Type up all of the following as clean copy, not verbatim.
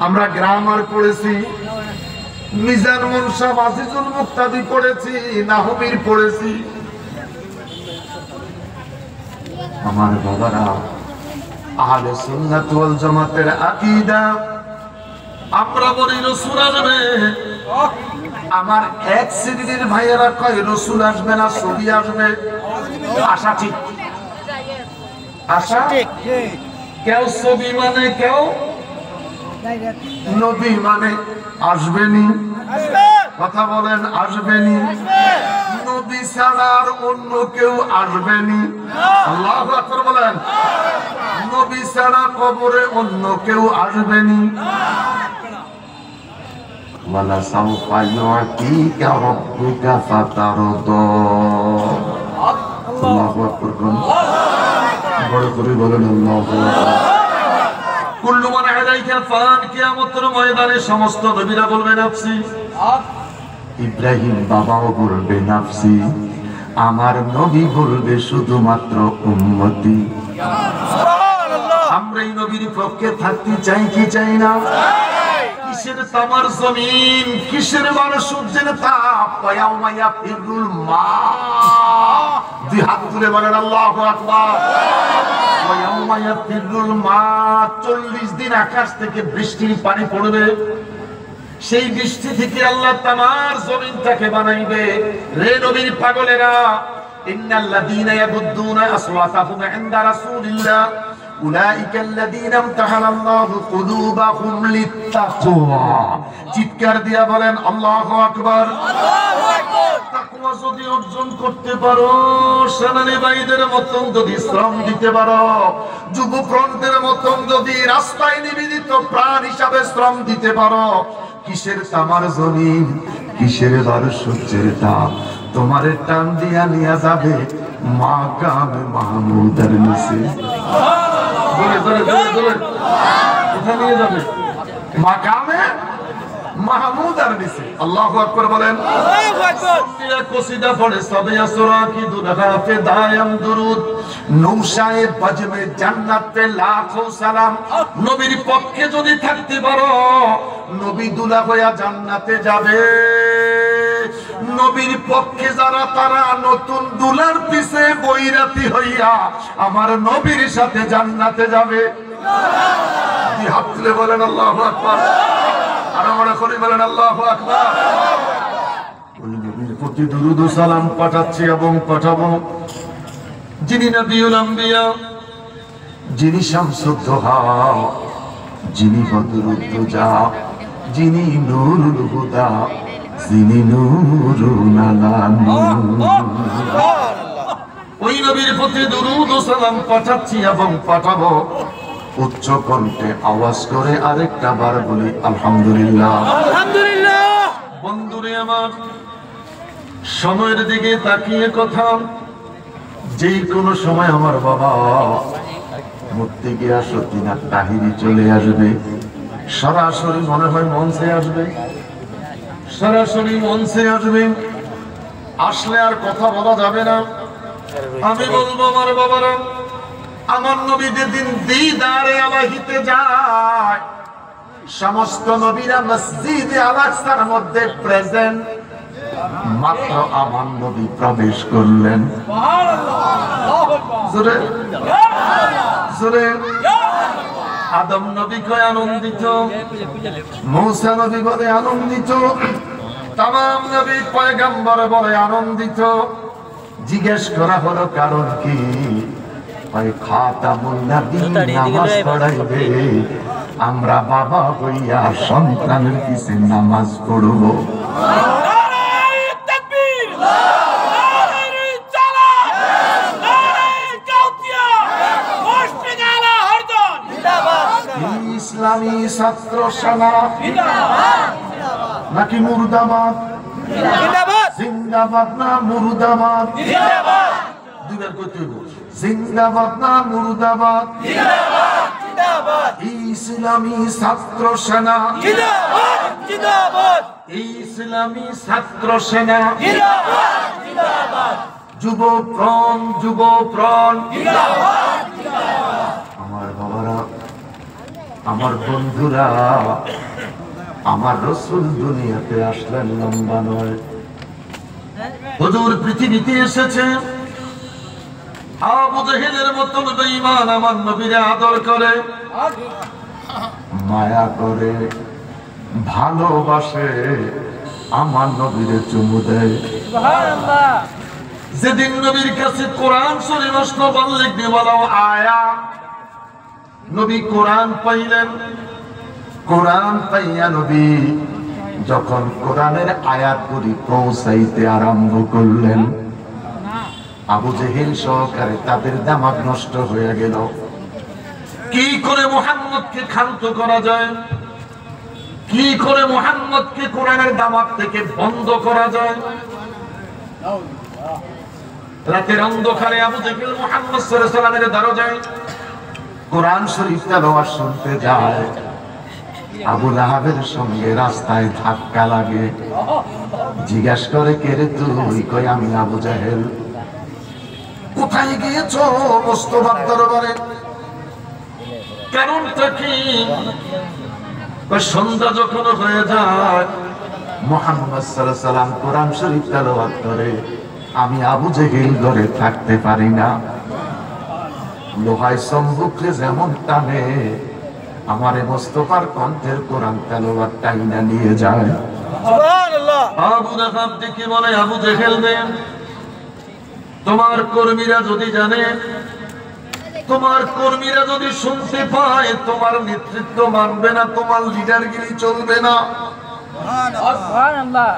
আমরা গ্রামার পড়েছি, মিজান মুনসাফ, আজিজুল মুক্তাদি পড়েছি, নাহমির পড়েছি। আমার বাবারা, আহলে সুন্নাত ওয়াল জামাতের আকীদা, আমরা বলি রাসূল আসবে। আমার এক শ্রেণীর ভাইয়েরা কয় রাসূল আসবে না, ছবি আসবে। আশা ঠিক, আশা ঠিক। কেউ ছবি মানে, কেউ নবী মানে। আসবেনি, কথা বলেন, আসবেনি। নবী ছাড়া আর অন্য কেউ আসবেনি। আল্লাহু আকবার বলেন। নবী ছাড়া কবরে অন্য কেউ আসবেনি। ওয়ালা সাউফা ইউতিকা রাব্বুকা ফাতারদা। আল্লাহু আকবার বলেন, বড় করে বলেন আল্লাহু আকবার। কুল্লু মান আলাইকা ফান, কিয়ামতের ময়দানে সমস্ত নবীরা বলবে নাফসি। ইব্রাহিম বাবাও বলবে নাফসি। আমার নবী বলবে শুধুমাত্র উম্মতি। আমরা এই নবীর পক্ষে থাকতে চাই কি চাই না? কিসের তামার জমিন, কিসের বড় সূর্যের তাপ। ওয়ায়াউমা ইয়াফিরুল মা, দুই হাত তুলে বলেন আল্লাহু আকবার। ওয়ায়াউমা ইয়াফিরুল মা, 40 দিন আকাশ থেকে বৃষ্টির পানি পড়বে। সেই বৃষ্টি থেকে আল্লাহ তামার জমিনটাকে বানাইবে। রে নবীর পাগলেরা, ইন্নাল্লাযীনা ইয়াগুদ্দুনা আসওয়াতাহুম ইনদা রাসূলিল্লাহ উলাইকা আল্লাযীনা ইমতাহানাল্লাহু কুলুবাহুম লিত্তাকওয়া। চিৎকার দিয়া বলেন আল্লাহু আকবার। আল্লাহু আকবার। তাকওয়া যদি অর্জন করতে পারো, সেনানী ভাইদের মতন যদি শ্রম দিতে পারো, যুব ফ্রন্টের মতন যদি রাস্তায় নিবেদিত প্রাণ হিসাবে শ্রম দিতে পারো, কিসের তামার জমিন, কিসের বার সূর্যের তাপ, তোমার টান দিয়া নিয়ে যাবে মাকামে মাহমুদের নিচে। কোথায় নিয়ে যাবে? মাকামে মাহমুদের নিচে। আল্লাহু আকবার বলেন। আল্লাহু আকবার। কসিদা পড়ে সবে আসরা কি দুরহাফে দায়াম দুরুদ, নৌশায়ে বাজমে জান্নাত পে লাখো সালাম। নবীর পক্ষে যদি থাকতে পারো, নবী দুলা হইয়া জান্নাতে যাবে। নবীর পক্ষে যারা, তারা নতুন দুলার পিছে বৈরাতি হইয়া আমার নবীর সাথে জান্নাতে যাবে। দুই হাত তুলে বলেন আল্লাহু আকবার। আর আমরা করে বলেন আল্লাহু আকবার। ওই নবীর প্রতি দুরূদ ও সালাম পাঠাচ্ছি এবং পাঠাবো, যিনি নবিউল আম্বিয়া, যিনি শামসুদ দুহা, যিনি বদরুদ দুজা, যিনি নূরুল হুদা, যিনি নূরুন আলা নূর। ওই নবীর প্রতি দুরূদ ও সালাম পাঠাচ্ছি এবং পাঠাবো। উচ্চ কণ্ঠে আওয়াজ করে আরেকটা বার বলি আলহামদুলিল্লাহ। আলহামদুলিল্লাহ। বন্ধুরে আমার, সময়ের দিকে তাকিয়ে কথা, যেই কোনো সময় আমার বাবা মরতে গিয়া সতীনাথ তাহিরি চলে আসবে। সরাসরি মনে হয় মঞ্চে আসবে, সরাসরি মঞ্চে আসবে। আসলে আর কথা বলা যাবে না। আমি বলবো আমার বাবারা, আমার নবী যেদিন দিদারে আলাহিতে যায়, সমস্ত নবীরা মসজিদে আল আকসার মধ্যে প্রেজেন্ট। মাত্র আমার নবী প্রবেশ করলেন, জোরে জোরে আদম নবী কয় আনন্দিত, মূসা নবী বলে আনন্দিত, তামাম নবী পয়গম্বর বলে আনন্দিত। জিজ্ঞেস করা হলো কারণ কি? খাতামুন নবীন নামাজ পড়াইবে, আমরা বাবা হইয়া সন্তানের পিছে নামাজ পড়ব। ইসলামী ছাত্র সেনা নাকি মুর্দাবাদ? জিন্দাবাদ না মুর্দাবাদ? দুইবার করতে হইব। জিন্দাবাদ না মুর্দাবাদ? ইসলামী ছাত্র সেনা, ইসলামী ছাত্র সেনা, যুব প্রাণ, যুব প্রাণ। আমার বাবারা, আমার বন্ধুরা, আমার রাসূল দুনিয়াতে আসলেন লম্বা নয়। হুজুর পৃথিবীতে এসেছে আবু জেহেলের মতন বেঈমান আমার নবীরে আদর করে, মায়া করে, ভালোবাসে, আমার নবীরে চুমু দেয়। সুবহানাল্লাহ। যেদিন নবীর কাছে কোরআন শরীফ আসলো বললেন বলো আয়া, নবী কোরআন পাইলেন। কোরআন পাইয়া নবী যখন কোরআনের আয়াতগুলি পৌঁছাইতে আরম্ভ করলেন, আবু জেহেল সহকারে তাদের দিমাগ নষ্ট হয়ে গেল। কি করে মুহাম্মদকে ক্ষান্ত করা যায়, কি করে মুহাম্মদকে কোরআনের দামাত থেকে বন্ধ করা যায়। রাতের অন্ধকারে আবু জেহেল মুহাম্মদ সাল্লাল্লাহু আলাইহি ওয়াসাল্লামের দরজায় কোরআন শরীফ তেলাওয়াত শুনতে যায়। আবু লাহাবের সঙ্গে রাস্তায় ধাক্কা লাগে, জিজ্ঞাসা করে কে রে তুই? কই আমি আবু জেহেল। কোথায় গিয়েছো? মুস্তাফার দরবারে। কারণটা কি? সন্ধ্যা যখন হয়ে যায় মুহাম্মদ সাল্লাল্লাহু আলাইহি ওয়াসাল্লাম কোরআন শরীফ তেলাওয়াত করে, আমি আবু জেহেল ঘরে থাকতে পারি না। লোহায় সম্মুখে যেমন টানে, আমারে মুস্তাফার কণ্ঠের কোরআন তেলাওয়াত টাইনা নিয়ে যায়। সুবহানাল্লাহ। আবু লাহাব দেখে বলে, আবু জেহেল রে, তোমার কর্মীরা যদি জানে, তোমার কর্মীরা যদি শুনতে পায়, তোমার নেতৃত্ব মানবে না, তোমার লিডারগিরি চলবে না, সুবহানাল্লাহ,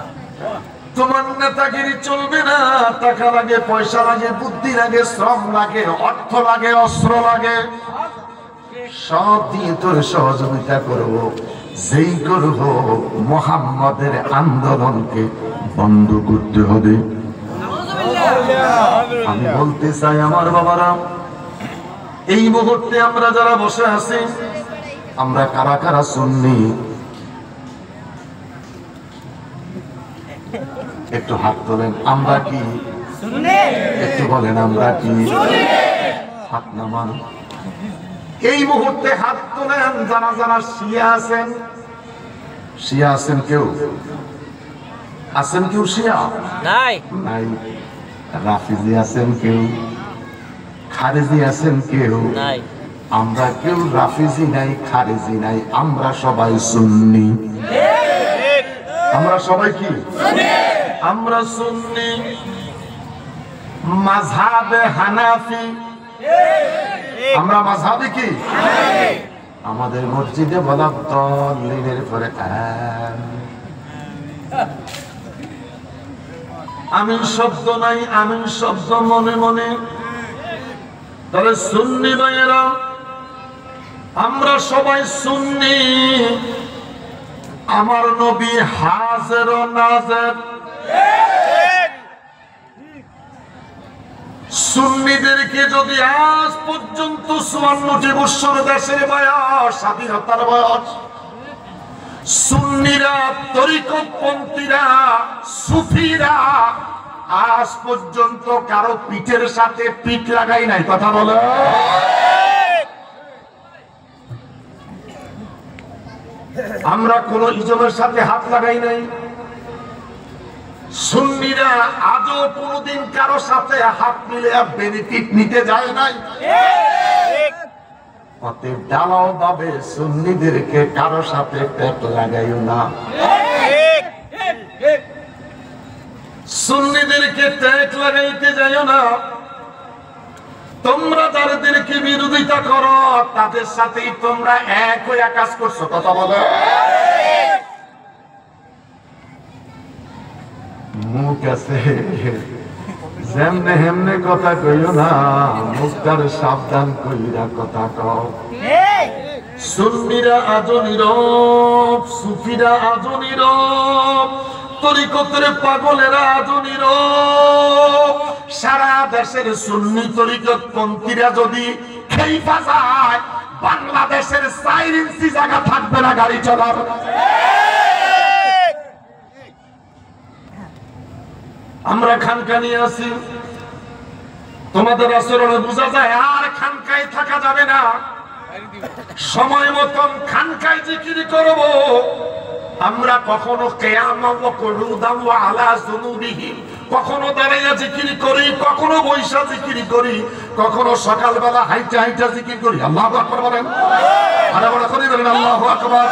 তোমার নেতাগিরি চলবে না। টাকা লাগে, পয়সা লাগে, বুদ্ধি লাগে, শ্রম লাগে, অর্থ লাগে, অস্ত্র লাগে, সব দিয়ে তোর সহযোগিতা করবো। যেই করব মুহাম্মদের আন্দোলনকে বন্ধ করতে হবে। আমি বলতে চাই আমার বাবারা, এই মুহূর্তে আমরা যারা বসে আছি, আমরা কারা কারা সুন্নি? একটু হাত তোলেন। আমরা কি সুন্নি? একটু বলেন আমরা কি সুন্নি? হাত নামান। এই মুহূর্তে হাত তোলেন যারা যারা শিয়া আছেন। শিয়া আছেন কেউ? আছেন কেউ শিয়া? নাই নাই। রাফিজি আছেন কেউ? খারেজি আছেন কেউ? নাই। আমরা কেউ রাফিজি নাই, খারেজি নাই, আমরা সবাই সুন্নি। আমরা সবাই কি সুন্নি? আমরা সুন্নি। মাযহাবে হানাফি। আমরা মাযহাবে কি? আমাদের মসজিদে বলা দলিলের পরে আমিন শব্দ নাই, আমিন শব্দ মনে মনে। তবে সুন্নি ভাইয়েরা, আমরা সবাই সুন্নি। আমার নবী হাজির ও নাজির। সুন্নিদেরকে যদি আজ পর্যন্ত 54টি বছর দেশের বয়স, স্বাধীনতার বয়স, সুন্নিরা, তরিকতপন্থীরা, সুফিরা আজ পর্যন্ত কারো পিঠের সাথে পিঠ লাগাই নাই। কথা বলো। আমরা কোন ইজমের সাথে হাত লাগাই নাই। সুন্নিরা আজও কোনদিন কারো সাথে হাত মিলে বেনিফিট নিতে যায় নাই। অতএব ডালাও ভাবে সুন্নিদেরকে কারো সাথে পেট লাগাইও না। সুন্নিদেরকে ট্যাগ লাগাইতে যাইও না। তোমরা যাদেরকে বিরোধিতা করো তাদের সাথেই তোমরা এক হয়ে কাজ করছো। কথা বলো। মুখ আছে যেমনে হেমনে কথা কইও না, মুখটার সাবধান কইরা কথা কও। সুন্নিরা আজও নীরব, সুফিরা আজও নীরব, তরিকতের পাগলেরা আজও নীরব। সারা দেশের সুন্নি তরিকত পন্থীরা যদি খেইফা যায়, বাংলাদেশের 4 ইঞ্চি জায়গা থাকবে না গাড়ি চলার। আমরা খানকা নিয়ে আছি, তোমাদের আচরণে বোঝা যায় আর খানকায় থাকা যাবে না। সময় মতন খানকায় জিকির করব। আমরা কখনো কিয়ামাম ওয়া কুউদাম ওয়া আলা যুনুবিহিম, কখনো দাঁড়াইয়া জিকির করি, কখনো বইসা জিকির করি, কখনো সকালবেলা হাইটা হাইটা জিকির করি। আল্লাহু আকবার বলেন, আরে বড় করে বলেন আল্লাহু আকবার।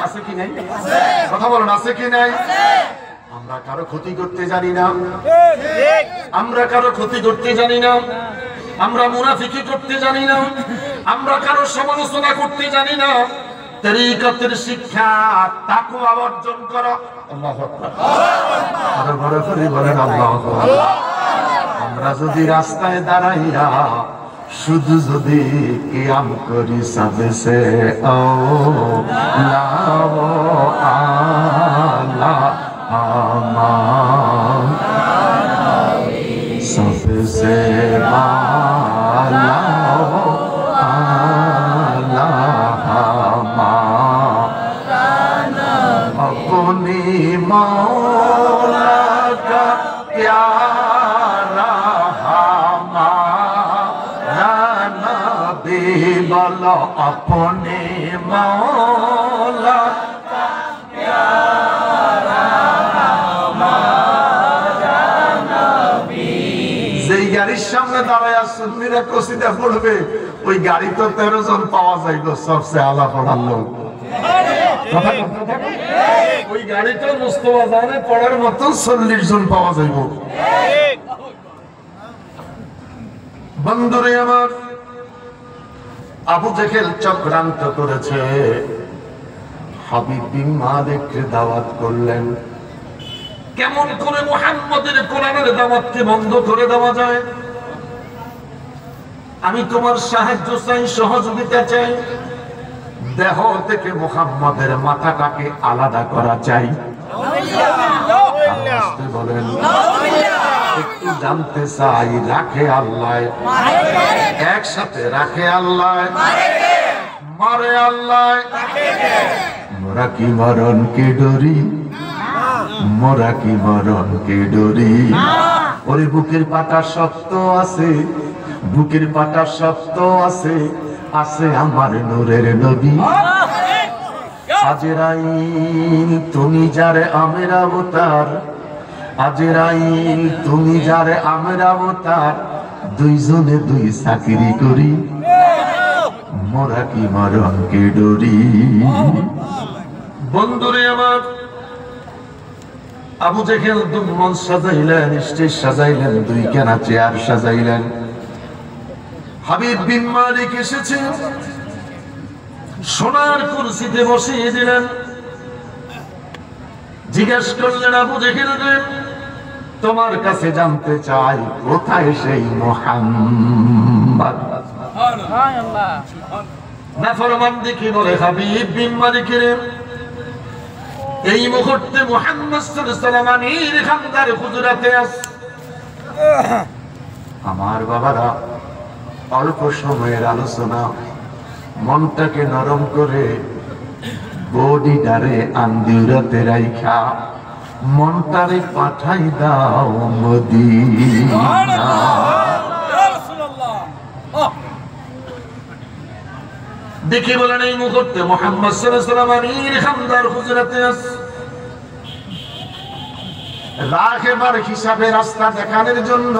আছে কি নাই? কথা বলেন, আছে কি নাই? আমরা কারো ক্ষতি করতে জানি না, আমরা কারো ক্ষতি করতে জানি না, আমরা মুনাফিকি করতে জানি না, আমরা কারো সমালোচনা করতে জানি না। তরিকতের শিক্ষা তাকওয়া অর্জন করো। আল্লাহু আকবার, আরে বড় করে বলেন আল্লাহু আকবার। আমরা যদি রাস্তায় দাঁড়াইয়া শুধু যদি কিয়াম করি সাবসে ও লাও আলা আমান सबसे बाला आला अपनी मौला का प्यारा हमारा नबी बोलो अपने मौला का प्यारा যেই গাড়ির সামনে দাঁড়ায় সুন্নিরা কসিদা পড়বে, ওই গাড়ি তো 13 জন পাওয়া যাইব, সবচেয়ে আলা পড়ার লোক। ওই গাড়িটা মুস্তফা জানে পড়ার মতো 40 জন পাওয়া যাইব। বন্ধুরে আমার, আবু জেহেল চক্রান্ত করেছে, হাবিব বিন মালিককে দাওয়াত করলেন। কেমন করে মুহাম্মদের কোরআনের দাওয়াতকে বন্ধ করে দেওয়া যায়? আমি তোমার সাহায্য চাই, সহযোগিতা চাই। দেহ থেকে মুহাম্মদের মাথাটাকে আলাদা করা চাই। বলেন, একটু জানতে চাই, রাখে আল্লাহ, একসাথে রাখে আল্লাহ, মারে আল্লাহ। মোরা কি মরণকে ডরি, মোরা কি মরণকে ডরি। ওরে বুকের পাটা শক্ত আছে, বুকের পাটা শক্ত আছে, আছে আমার নূরের নবী। আজরাইল তুমি যারে আমের অবতার, আজরাইল তুমি যারে আমের অবতার, দুইজনে দুই চাকরি করি, মোরা কি মরণকে ডরি। বন্ধুরে আমার, আবু জেহেল দুই মঞ্চ সাজাইলেন, স্টেজ সাজাইলেন, দুইখানা চেয়ার সাজাইলেন। হাবিব বিন মালিক এসেছে, সোনার কুরসিতে বসিয়ে দিলেন। জিজ্ঞেস করলেন, আবু জেহেল রে, তোমার কাছে জানতে চাই, কোথায় সেই মুহাম্মদ? সুবহানাল্লাহ। নাফরমান দেখি বলে, হাবিব বিন মালিক রে, এই মুহূর্তে মুহাম্মদ সাল্লাল্লাহু আলাইহি ওয়াসাল্লাম আমির খানদার হুজুরাতে আছে। আমার বাবারা, অল্প সময়ের আলোচনা, মনটাকে নরম করে বডিটারে আন্দিরাতে রাইখা মনটারে পাঠাই দাও মদিনা। দেখি বলেন, এই মুহূর্তে মুহাম্মদ সাল্লাল্লাহু আলাইহি ওয়াসাল্লাম আমির খানদার হুজুরাতে আছে। রাহেবার হিসাবে রাস্তা দেখানোর জন্য